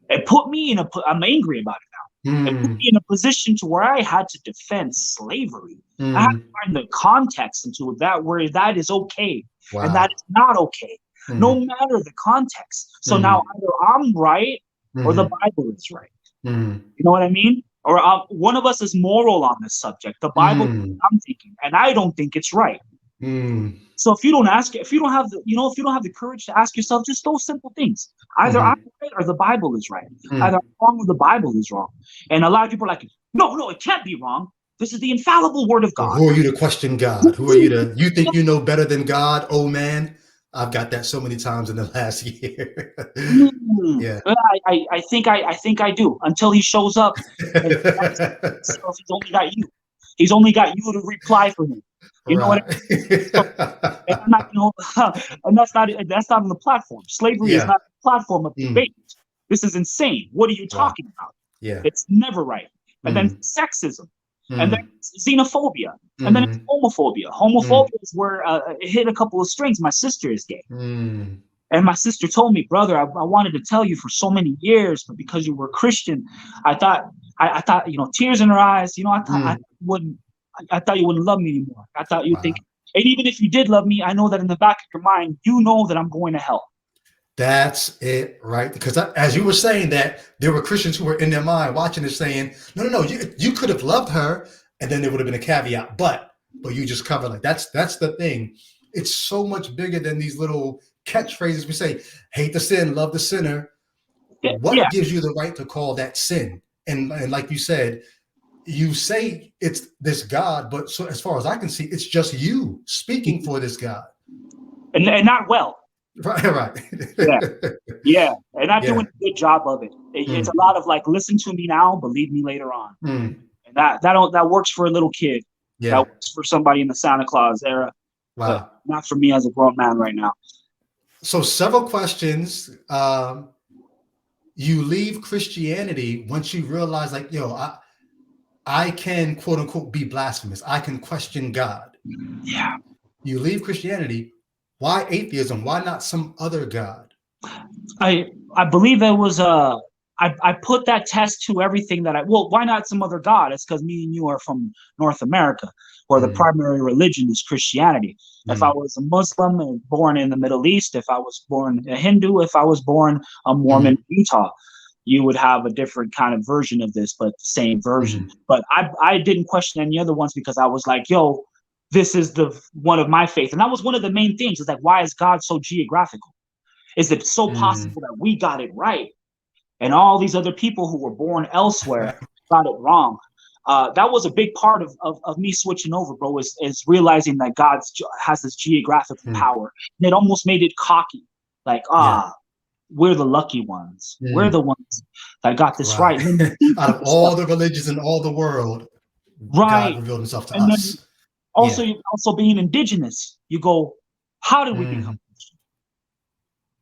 It put me I'm angry about it now. It put Mm. me in a position to where I had to defend slavery. I had to Mm. find the context into that where that is okay and that Wow. is not okay, no Mm. matter the context. So now Mm. either I'm right or the Mm. Bible is right. Mm. You know what I mean? Or one of us is moral on this subject. The Bible, Mm. I'm thinking, and I don't think it's right. Mm. So if you don't ask, if you don't have the, if you don't have the courage to ask yourself just those simple things, either I'm Mm. right or the Bible is right. Either Mm. I'm wrong or the Bible is wrong. And a lot of people are like, no, it can't be wrong. This is the infallible word of So God. who are you to question God? Who are you think you know better than God? Oh man, I've got that so many times in the last year. Yeah. I think I do until he shows up. And he's only got you. He's only got you to reply for him. You know what I Right. mean? So, and I'm not, and that's not on the platform. Slavery is Yeah. not a platform of Mm. debate. This is insane. What are you Wow. talking about? Yeah. It's never right. And then Mm. sexism, and then Mm. xenophobia, and then it's Mm. homophobia. Mm. Homophobia is where it hit a couple of strings. My sister is gay. Mm. And my sister told me, brother, I wanted to tell you for so many years, but because you were Christian, I thought, tears in her eyes. Mm. I thought you wouldn't love me anymore. I thought you'd think, Wow. and even if you did love me, I know that in the back of your mind, you know that I'm going to hell. That's it, right? Because as you were saying that, there were Christians who were in their mind watching this saying, no, you could have loved her, and then there would have been a caveat, but you just cover like that's the thing. It's so much bigger than these little catchphrases we say, hate the sin, love the sinner. Yeah, What gives you the right to call that sin? And like you said, you say it's this God, but so as far as I can see, it's just you speaking for this God. and not well. Right. Yeah, yeah, and not Yeah. doing a good job of it. It's a Mm. lot of like, listen to me now, believe me later on, Mm. and that works for a little kid. That Yeah. works for somebody in the Santa Claus era, but Wow. not for me as a grown man right now. So several questions. You leave Christianity once you realize, like, I can quote unquote be blasphemous. I can question God. Yeah. You leave Christianity. Why atheism? Why not some other God? I believe it was I put that test to everything that why not some other God? It's because me and you are from North America, where the Mm. primary religion is Christianity. If I Mm. was a Muslim and born in the Middle East, if I was born a Hindu, if I was born a Mormon Mm. in Utah, you would have a different kind of version of this, but same version. Mm. But I didn't question any other ones because I was like, yo, this is the one of my faith. And that was one of the main things, is like, why is God so geographical? Is it so Mm. possible that we got it right and all these other people who were born elsewhere got it wrong? That was a big part of me switching over, bro, is realizing that God has this geographical Mm. power. And it almost made it cocky. Like, Yeah. we're the lucky ones. We're Mm. the ones that got this Right. right. And then Out of all the religions in all the world, God right. revealed himself to And then us. Yeah. also being indigenous, you go, how did we become?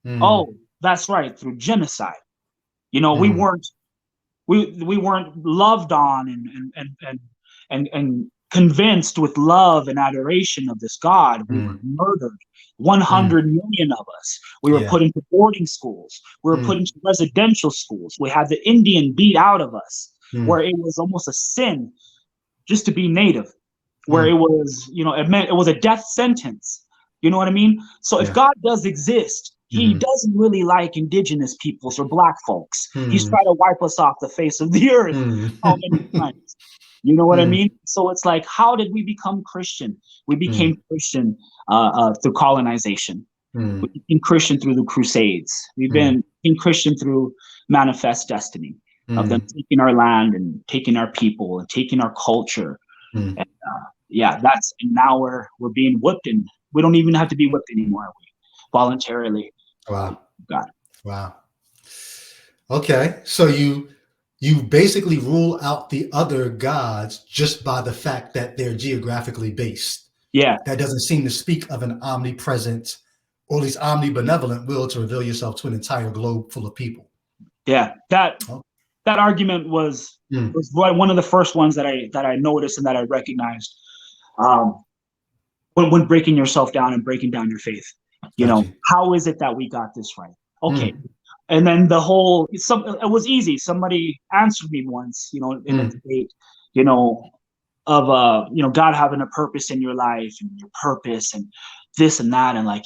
Mm. Mm. Oh, that's right, through genocide. We Mm. weren't loved on and convinced with love and adoration of this God. We were Mm. murdered. Mm. 100 million of us. We were Yeah. put into boarding schools. We were put Mm. into residential schools. We had the Indian beat out of us, where Mm. it was almost a sin just to be native, where it Mm. was, it meant it was a death sentence. You know what I mean? So if Yeah. God does exist, he Mm. doesn't really like indigenous peoples or black folks. He's Mm. trying to wipe us off the face of the earth so many Mm. times. You know what I Mm. mean? So it's like, how did we become Christian? We became Mm. Christian through colonization. We Mm. became Christian through the Crusades. We've been Christian through manifest destiny of them Mm. taking our land and taking our people and taking our culture. Mm. And, and now we're being whipped, and we don't even have to be whipped anymore. We voluntarily. Wow. God. Wow. Okay. So you basically rule out the other gods just by the fact that they're geographically based. Yeah. That doesn't seem to speak of an omnipresent or at least omnibenevolent will to reveal yourself to an entire globe full of people. Yeah. That argument was one of the first ones that I noticed and that I recognized. When breaking yourself down and breaking down your faith, Gotcha. how is it that we got this right? Okay. And then it was easy. Somebody answered me once, in a debate, of God having a purpose in your life and your purpose and this and that, and like,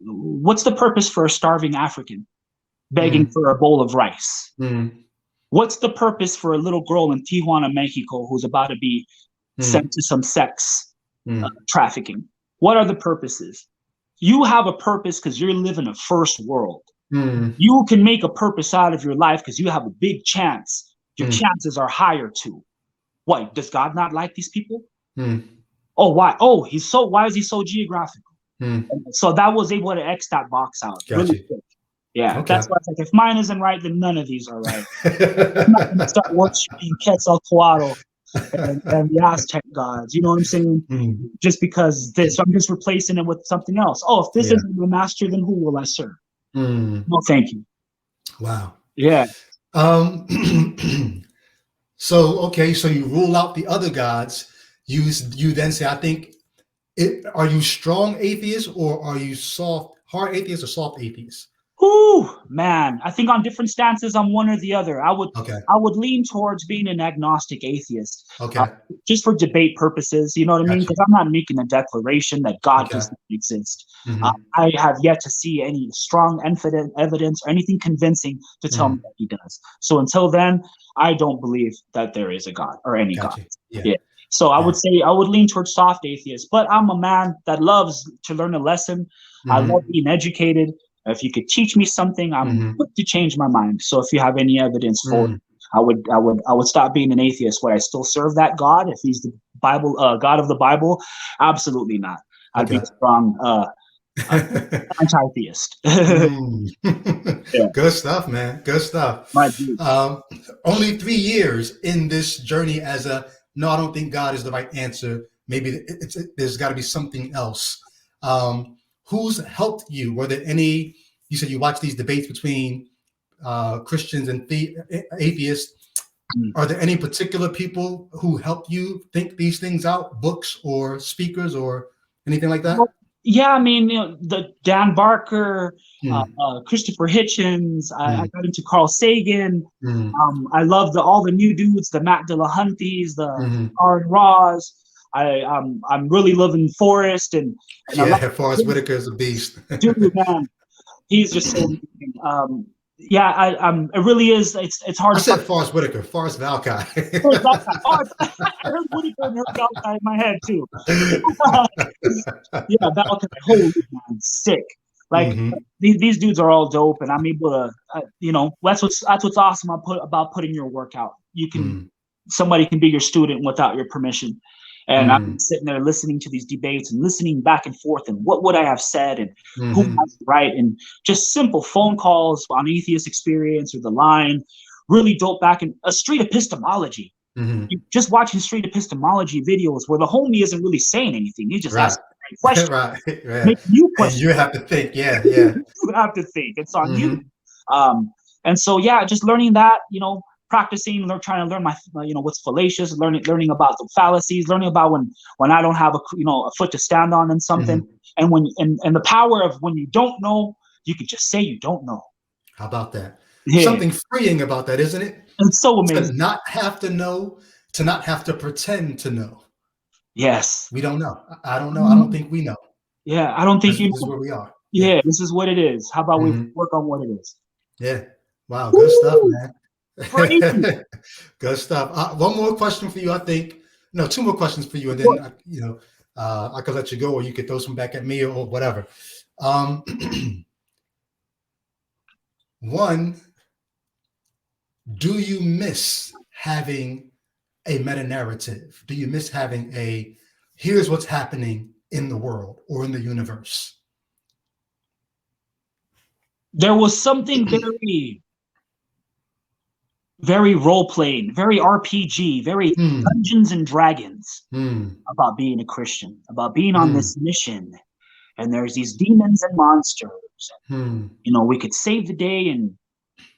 what's the purpose for a starving African begging for a bowl of rice? What's the purpose for a little girl in Tijuana, Mexico, who's about to be sent to some sex trafficking? What are the purposes? You have a purpose because you're living a first world. You can make a purpose out of your life because you have a big chance. Your chances are higher too. What, does God not like these people? Oh, why? Oh, why is he so geographical? So that was able to X that box out. Gotcha. Really quick. Yeah, okay. That's why it's like, if mine isn't right, then none of these are right. I'm not going to start worshiping Quetzalcoatl and the Aztec gods. You know what I'm saying? Just because I'm just replacing it with something else. Oh, if this isn't the master, then who will I serve? No, thank you. Wow. Yeah. So you rule out the other gods. You then say, I think, are you strong atheist or are you hard atheist or soft atheist? Ooh, man, I think on different stances, I'm one or the other. I would lean towards being an agnostic atheist. Okay. Just for debate purposes, you know what I mean? Because I'm not making a declaration that God doesn't exist. I have yet to see any strong evidence or anything convincing to tell me that he does. So until then, I don't believe that there is a God or any God. Yeah. So I would say I would lean towards soft atheist, but I'm a man that loves to learn a lesson. I love being educated. If you could teach me something, I'm quick to change my mind. So if you have any evidence for it, I would stop being an atheist. Would I still serve that God if he's the Bible God of the Bible? Absolutely not. I'd be a strong anti-theist. Good stuff, man. Good stuff. Only 3 years in this journey as I don't think God is the right answer. Maybe there's got to be something else. Who's helped you? Were there any? You said you watch these debates between Christians and atheists. Are there any particular people who helped you think these things out? Books or speakers or anything like that? Well, yeah, I mean, the Dan Barker, Christopher Hitchens. I got into Carl Sagan. I love all the new dudes, the Matt Dillahunties, the Aaron Ross. I'm really loving Forrest and Forrest Whitaker is a beast. Dude, man, he's just so amazing. It really is. It's hard. I said Forrest Whitaker, Forrest Valkai. I heard Whitaker and heard Valkai in my head too. Valkai, holy man, sick. Like these dudes are all dope, and I'm able to, that's what's awesome about putting your work out. You can somebody can be your student without your permission. And I'm sitting there listening to these debates and listening back and forth and what would I have said and who has right, and just simple phone calls on Atheist Experience or The Line, really dope back in a street epistemology. Just watching street epistemology videos where the homie isn't really saying anything. He just asks questions. Make you question. And you have to think. You have to think. It's on you. And so, just learning that, practicing, trying to learn my, what's fallacious, learning about the fallacies, learning about when I don't have a foot to stand on in something, and and the power of when you don't know, you can just say you don't know. How about that? Something freeing about that, isn't it? It's so amazing. To not have to know, to not have to pretend to know. Yes. We don't know. I don't know. I don't think we know. Yeah, I don't think this is where we are. Yeah, this is what it is. How about we work on what it is? Yeah. Wow. Good stuff, man. Good stuff. One more question for you, I think. No, 2 more questions for you, and then I could let you go, or you could throw some back at me, or whatever. One, do you miss having a meta narrative? Do you miss having here's what's happening in the world or in the universe? There was something very role-playing, very RPG, very Dungeons and Dragons about being a Christian, about being on this mission. And there's these demons and monsters. We could save the day and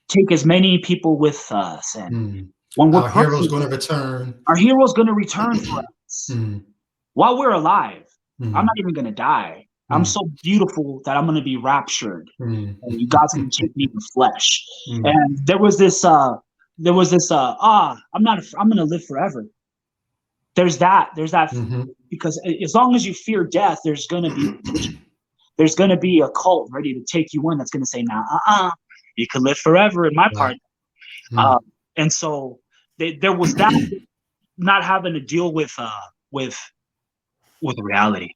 take as many people with us. And when our hero's going to return. Our hero's going to return for us while we're alive. I'm not even going to die. I'm so beautiful that I'm going to be raptured. Mm. And God's going to take me in the flesh. Mm. And there was this, I'm going to live forever. There's that, because as long as you fear death, there's going to be a cult ready to take you in that's going to say, nah, you can live forever in my part. And so there was that not having to deal with reality.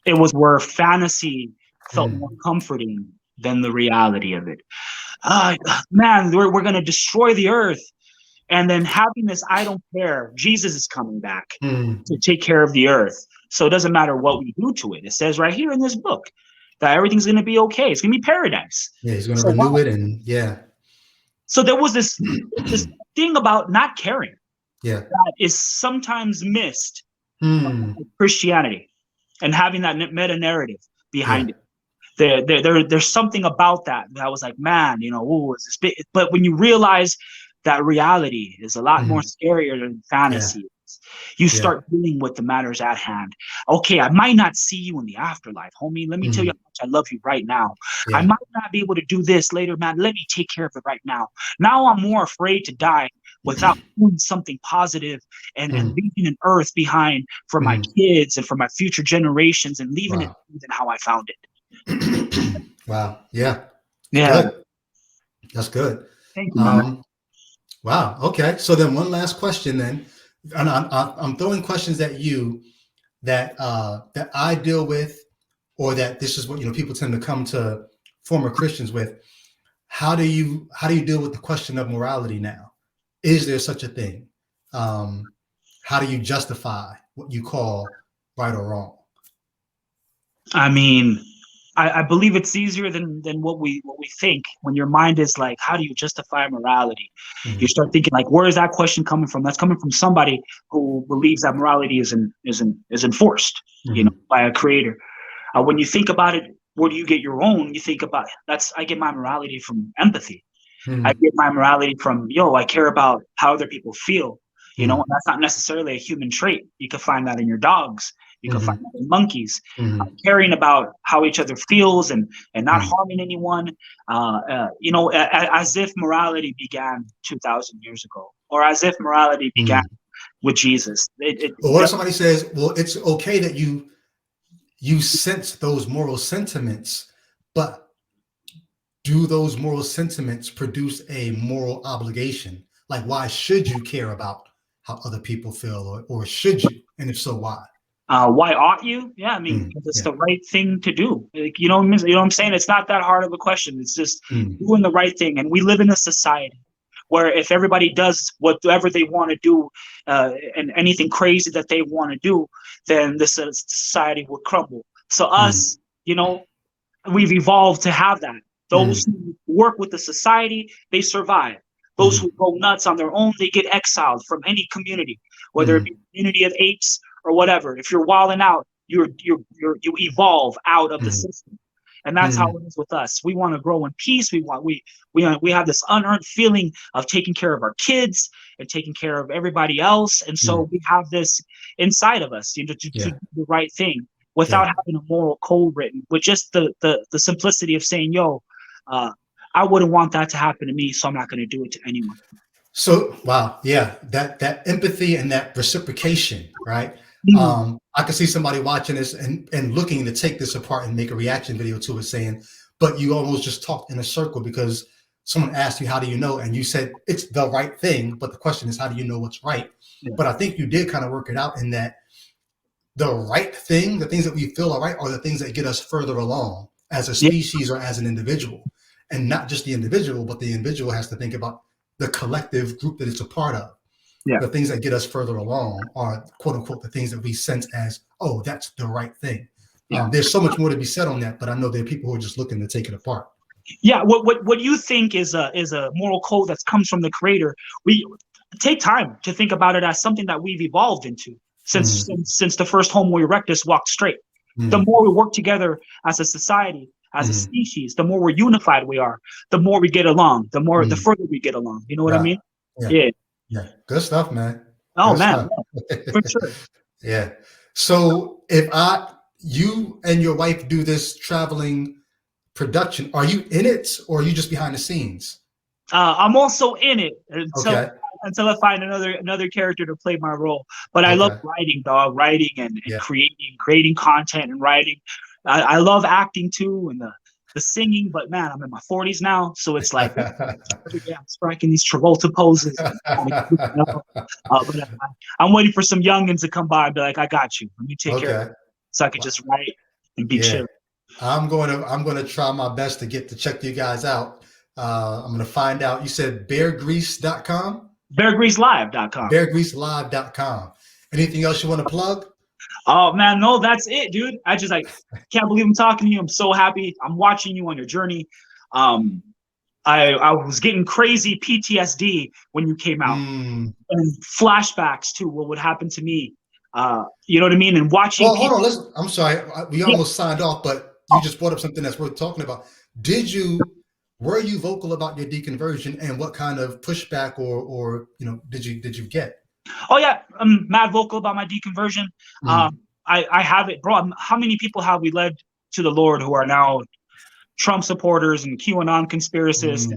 It was where fantasy felt more comforting than the reality of it. Man, we're going to destroy the earth. And then having this, I don't care, Jesus is coming back to take care of the earth. So it doesn't matter what we do to it. It says right here in this book that everything's going to be okay. It's going to be paradise. Yeah, he's going to renew it. And so there was this thing about not caring that is sometimes missed by Christianity and having that meta narrative behind it. There's something about that was like, man, is this big? But when you realize that reality is a lot more scarier than fantasy, you start dealing with the matters at hand. Okay, I might not see you in the afterlife, homie. Let me tell you how much I love you right now. I might not be able to do this later, man. Let me take care of it right now. Now I'm more afraid to die without doing something positive and leaving an earth behind for my kids and for my future generations and leaving it than how I found it. Wow. Yeah. Good. That's good. Thank you, man. Wow. Okay. So then one last question then. And I'm throwing questions at you that I deal with, or that this is what people tend to come to former Christians with. How do you deal with the question of morality now? Is there such a thing? How do you justify what you call right or wrong? I mean, I believe it's easier than what we think. When your mind is like, how do you justify morality? You start thinking like, where is that question coming from? That's coming from somebody who believes that morality is enforced, by a creator. When you think about it, where do you get your own? You think about I get my morality from empathy. I get my morality from, I care about how other people feel. And that's not necessarily a human trait. You can find that in your dogs. You can find that in monkeys. Caring about how each other feels and not harming anyone. As if morality began 2,000 years ago, or as if morality began with Jesus. But what if somebody says, well, it's okay that you sense those moral sentiments, but do those moral sentiments produce a moral obligation? Like, why should you care about how other people feel, or should you? And if so, why? Why ought you? Yeah, I mean, it's the right thing to do. Like, you know what I'm saying? It's not that hard of a question. It's just doing the right thing. And we live in a society where if everybody does whatever they want to do and anything crazy that they want to do, then this society would crumble. So us, we've evolved to have that. Those who work with the society, they survive. Those who go nuts on their own, they get exiled from any community, whether it be a community of apes or whatever. If you're wilding out, you evolve out of the system, and that's how it is with us. We want to grow in peace. We have this unearned feeling of taking care of our kids and taking care of everybody else, and so we have this inside of us, to do the right thing without having a moral code written, with just the simplicity of saying, I wouldn't want that to happen to me, so I'm not going to do it to anyone. So, wow. Yeah. That empathy and that reciprocation, right? I could see somebody watching this and looking to take this apart and make a reaction video to it, saying, but you almost just talked in a circle because someone asked you, how do you know? And you said it's the right thing. But the question is, how do you know what's right? But I think you did kind of work it out in that the right thing, the things that we feel are right, are the things that get us further along as a species or as an individual. And not just the individual, but the individual has to think about the collective group that it's a part of. The things that get us further along are, quote unquote, the things that we sense as, oh, that's the right thing. There's so much more to be said on that, but I know there are people who are just looking to take it apart. Yeah, what you think is a moral code that comes from the creator. We take time to think about it as something that we've evolved into since the first Homo erectus walked straight. The more we work together as a society, as a species, the more we're unified we are, the more we get along, the further we get along. You know what I mean? Yeah. Good stuff, man. Oh, Good man. stuff. For sure. Yeah. So if you and your wife do this traveling production. Are you in it, or are you just behind the scenes? I'm also in it Okay. until I find another character to play my role. But I love Okay. writing, dog. Writing and Yeah. creating content and writing. I love acting too, and the singing. But man, I'm in my 40s now, so it's like every day I'm striking these Travolta poses. But I'm waiting for some youngins to come by and be like, "I got you. Let me take care of it," so I could just write and be chill. I'm going to try my best to check you guys out. I'm going to find out. You said beargrease.com? Beargreaselive.com. Beargreaselive.com. Anything else you want to plug? Oh man, no, that's it, dude. I just can't believe I'm talking to you. I'm so happy. I'm watching you on your journey. I was getting crazy PTSD when you came out, and flashbacks to what would happen to me. You know what I mean? And watching. Well, hold on. Listen, I'm sorry. We almost signed off, but you just brought up something that's worth talking about. Were you vocal about your deconversion, and what kind of pushback or did you get? Oh yeah, I'm mad vocal about my deconversion. I have it, bro. How many people have we led to the Lord who are now Trump supporters and QAnon conspiracists?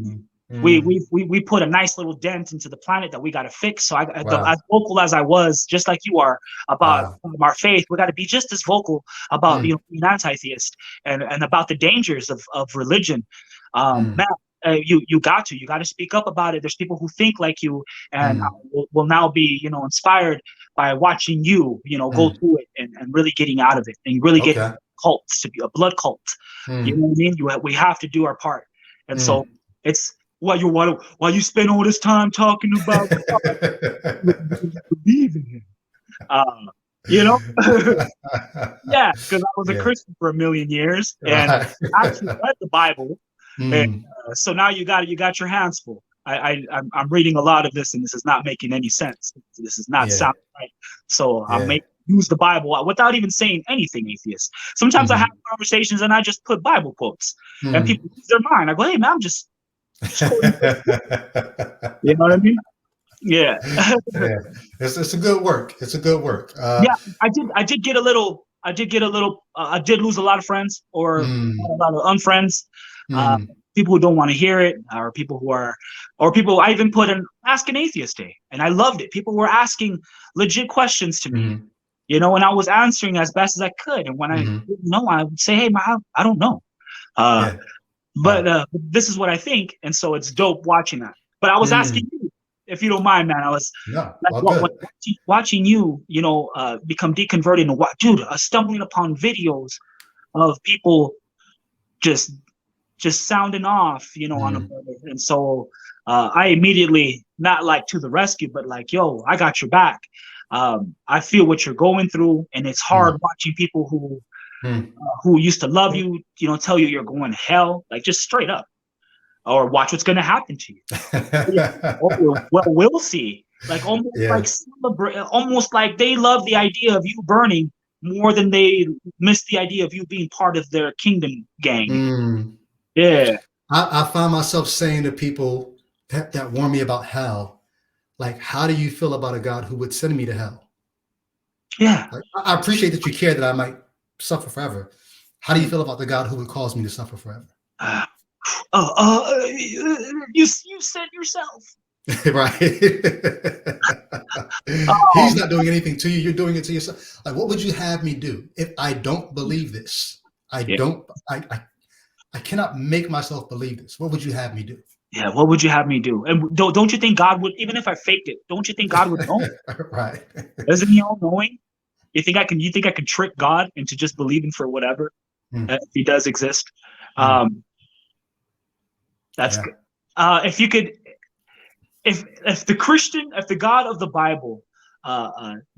We put a nice little dent into the planet that we got to fix. So as vocal as I was, just like you are, about our faith, we got to be just as vocal about being anti-theist and about the dangers of religion. Man, you got to speak up about it. There's people who think like you and will now be inspired by watching you go through it and really getting out of it and really getting cults to be a blood cult. You know what I mean? We have to do our part, and so it's while you spend all this time talking about believe in him. Yeah, because I was a Christian for a million years and actually read the Bible. And, so now you got your hands full. I'm reading a lot of this, and this is not making any sense. This is not sounding right. So I'm use the Bible without even saying anything atheist. Sometimes I have conversations and I just put Bible quotes, and people lose their mind. I go, "Hey man, I'm just you know what I mean?" Yeah. It's a good work. It's a good work. Yeah, I did get a little. I did lose a lot of friends, or a lot of unfriends. People who don't want to hear it, or people I even put an Ask an Atheist Day, and I loved it. People were asking legit questions to me, and I was answering as best as I could. And when I didn't know, I would say, "Hey, man, I don't know." But this is what I think, and so it's dope watching that. But I was asking you, if you don't mind, man. I was watching you, become deconverted, and dude, stumbling upon videos of people just sounding off, on a brother. And so I immediately, not like to the rescue, but like, yo, I got your back. I feel what you're going through, and it's hard watching people who used to love you, tell you you're going to hell, like just straight up, or watch what's going to happen to you. Well, we'll see. Like almost like they love the idea of you burning more than they miss the idea of you being part of their kingdom gang. Yeah. I find myself saying to people that warn me about hell, like, how do you feel about a God who would send me to hell? Yeah. Like, I appreciate that you care that I might suffer forever. How do you feel about the God who would cause me to suffer forever? You said yourself. Right. He's not doing anything to you. You're doing it to yourself. Like, what would you have me do if I don't believe this? I cannot make myself believe this. What would you have me do? Yeah, what would you have me do? And don't you think God would, even if I faked it, don't you think God would know? Right. Isn't he all knowing? You think I can trick God into just believing for whatever if he does exist? That's good. If you could, if the God of the Bible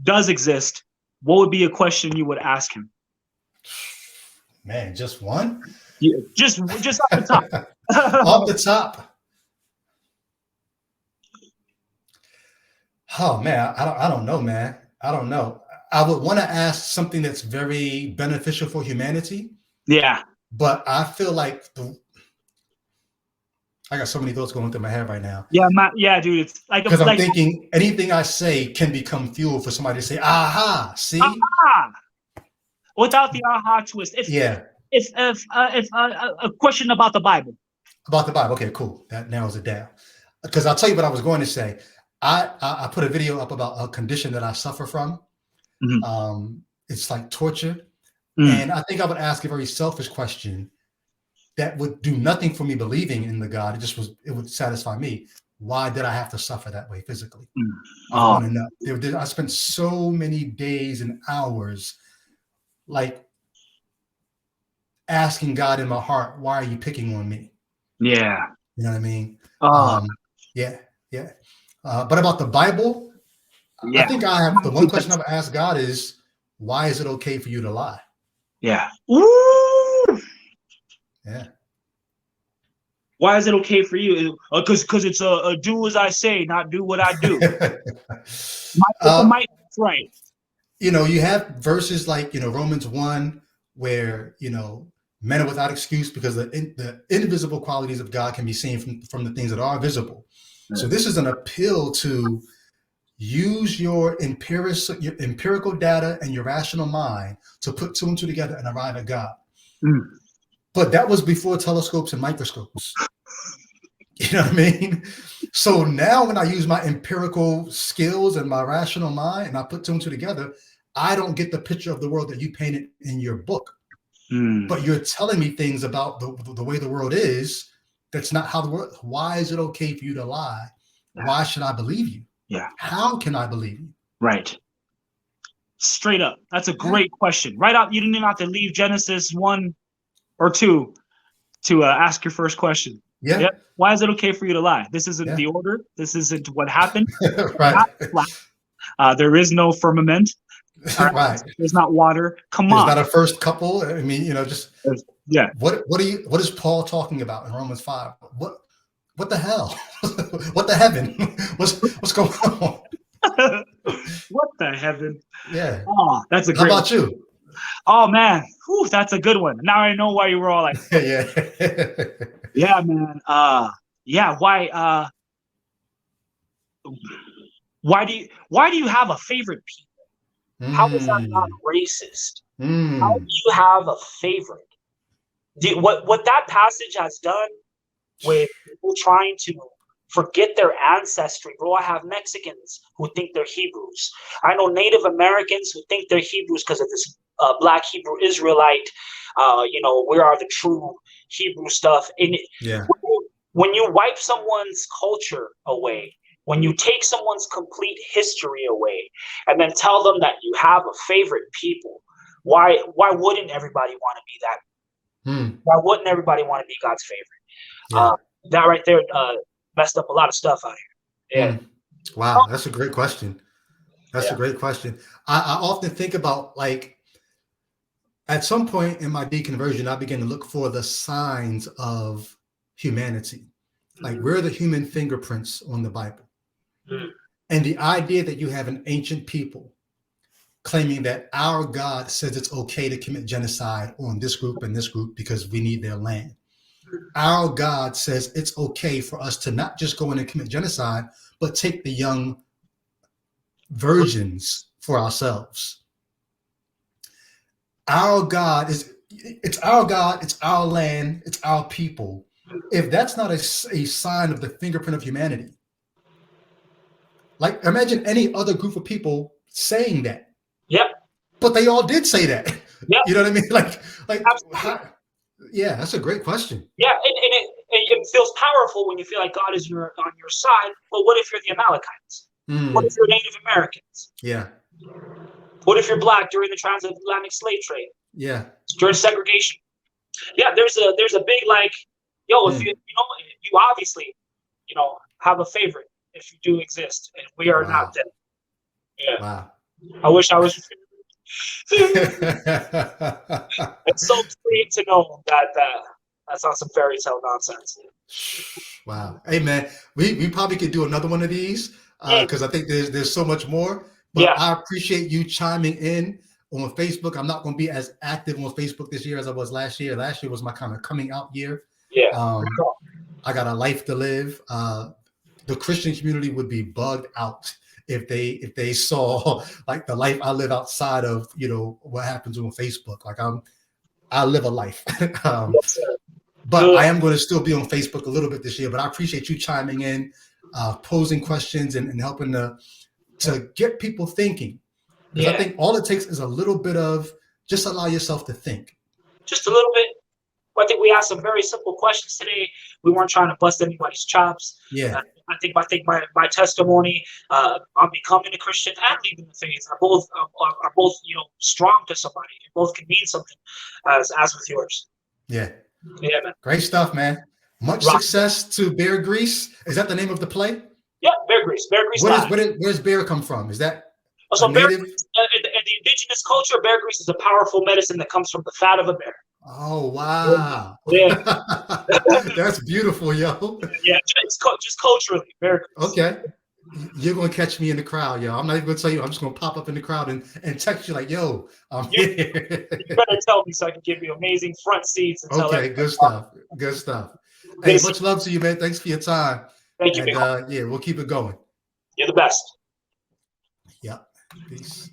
does exist, what would be a question you would ask him? Man, just one? Yeah, just off the top. Off the top. Oh man, I don't know, man. I don't know. I would want to ask something that's very beneficial for humanity. Yeah. But I feel like I got so many thoughts going through my head right now. Yeah, dude. It's like because I'm thinking anything I say can become fuel for somebody to say, "Aha, see." Aha! Without the aha twist. If a question about the Bible. About the Bible. Okay, cool. That narrows it down. Because I'll tell you what I was going to say. I put a video up about a condition that I suffer from. Mm-hmm. It's like torture. And I think I would ask a very selfish question that would do nothing for me believing in the God. It would satisfy me. Why did I have to suffer that way physically? I want to know. I spent so many days and hours like asking God in my heart, why are you picking on me? Yeah. You know what I mean? Yeah. But about the Bible, I think I have the one question I've asked God is, why is it okay for you to lie? Yeah. Woo! Yeah. Why is it okay for you? Because it's a do as I say, not do what I do. Right. You know, you have verses like, Romans 1, where, men are without excuse because the invisible qualities of God can be seen from the things that are visible. So this is an appeal to use your empirical data and your rational mind to put two and two together and arrive at God. But that was before telescopes and microscopes. You know what I mean? So now when I use my empirical skills and my rational mind and I put two and two together, I don't get the picture of the world that you painted in your book. But you're telling me things about the way the world is. That's not how the world. Why is it okay for you to lie? Yeah. Why should I believe you? Yeah. How can I believe you? Right. Straight up. That's a great question. Right out. You didn't even have to leave Genesis 1 or 2 to ask your first question. Yeah. Yep. Why is it okay for you to lie? This isn't the order. This isn't what happened. Right. There is no firmament. Right. There's not water. There's not a first couple. I mean, just yeah. What is Paul talking about in Romans 5? What the hell? What the heaven? What's going on? What the heaven? Yeah. Oh, that's a great. How about you? Oh man, whew, that's a good one. Now I know why you were all like, yeah. Yeah, man. Yeah. Why do you have a favorite people? How is that not racist? How do you have a favorite? What that passage has done with people trying to forget their ancestry, bro. I have Mexicans who think they're Hebrews. I know Native Americans who think they're Hebrews because of this Black Hebrew Israelite. We are the true Hebrew stuff. And when you wipe someone's culture away, when you take someone's complete history away, and then tell them that you have a favorite people, why wouldn't everybody want to be that? Why wouldn't everybody want to be God's favorite? That right there messed up a lot of stuff out here. Yeah. Wow, that's a great question. That's a great question. I often think about, like, at some point in my deconversion, I began to look for the signs of humanity. Like, where are the human fingerprints on the Bible? And the idea that you have an ancient people claiming that our God says it's okay to commit genocide on this group and this group because we need their land. Our God says it's okay for us to not just go in and commit genocide, but take the young virgins for ourselves. Our God it's our God, it's our land, it's our people. If that's not a sign of the fingerprint of humanity, like, imagine any other group of people saying that. Yep. But they all did say that. Yep. You know what I mean? Like, yeah, that's a great question. Yeah, and it feels powerful when you feel like God is on your side. But what if you're the Amalekites? What if you're Native Americans? Yeah. What if you're Black during the transatlantic slave trade? Yeah. During segregation? Yeah, there's a big, like, if you obviously, have a favorite if you do exist, and we are not dead. Yeah. Wow. I wish I was. It's so free to know that that's not some fairy tale nonsense. Wow. Hey man, we probably could do another one of these because I think there's so much more. But I appreciate you chiming in on Facebook. I'm not going to be as active on Facebook this year as I was last year. Last year was my kind of coming out year. Yeah. I got a life to live. The Christian community would be bugged out if they saw like the life I live outside of, you know, what happens on Facebook. Like I live a life. Yes, sir. But Good. I am going to still be on Facebook a little bit this year. But I appreciate you chiming in, posing questions, and helping to get people thinking. Because I think all it takes is a little bit of just allow yourself to think. Just a little bit. I think we asked some very simple questions today. We weren't trying to bust anybody's chops. Yeah. I think my testimony on becoming a Christian and leaving the faith are both you know, strong to somebody. It both can mean something, as with yours. Yeah. Yeah, man. Great stuff, man. Much success to Bear Grease. Is that the name of the play? Yeah, Bear Grease. Bear Grease. Where's bear come from? Is that so a native? in the indigenous culture, Bear Grease is a powerful medicine that comes from the fat of a bear. Oh, wow. Yeah. That's beautiful, yo. Yeah, just culturally. Bear Grease. Okay. You're going to catch me in the crowd, yo. I'm not even going to tell you. I'm just going to pop up in the crowd and text you like, yo, I'm here. You better tell me so I can give you amazing front seats. And okay, good stuff. Good stuff. Hey, much love to you, man. Thanks for your time. Thank you. And, yeah, we'll keep it going. You're the best. Yep. Peace.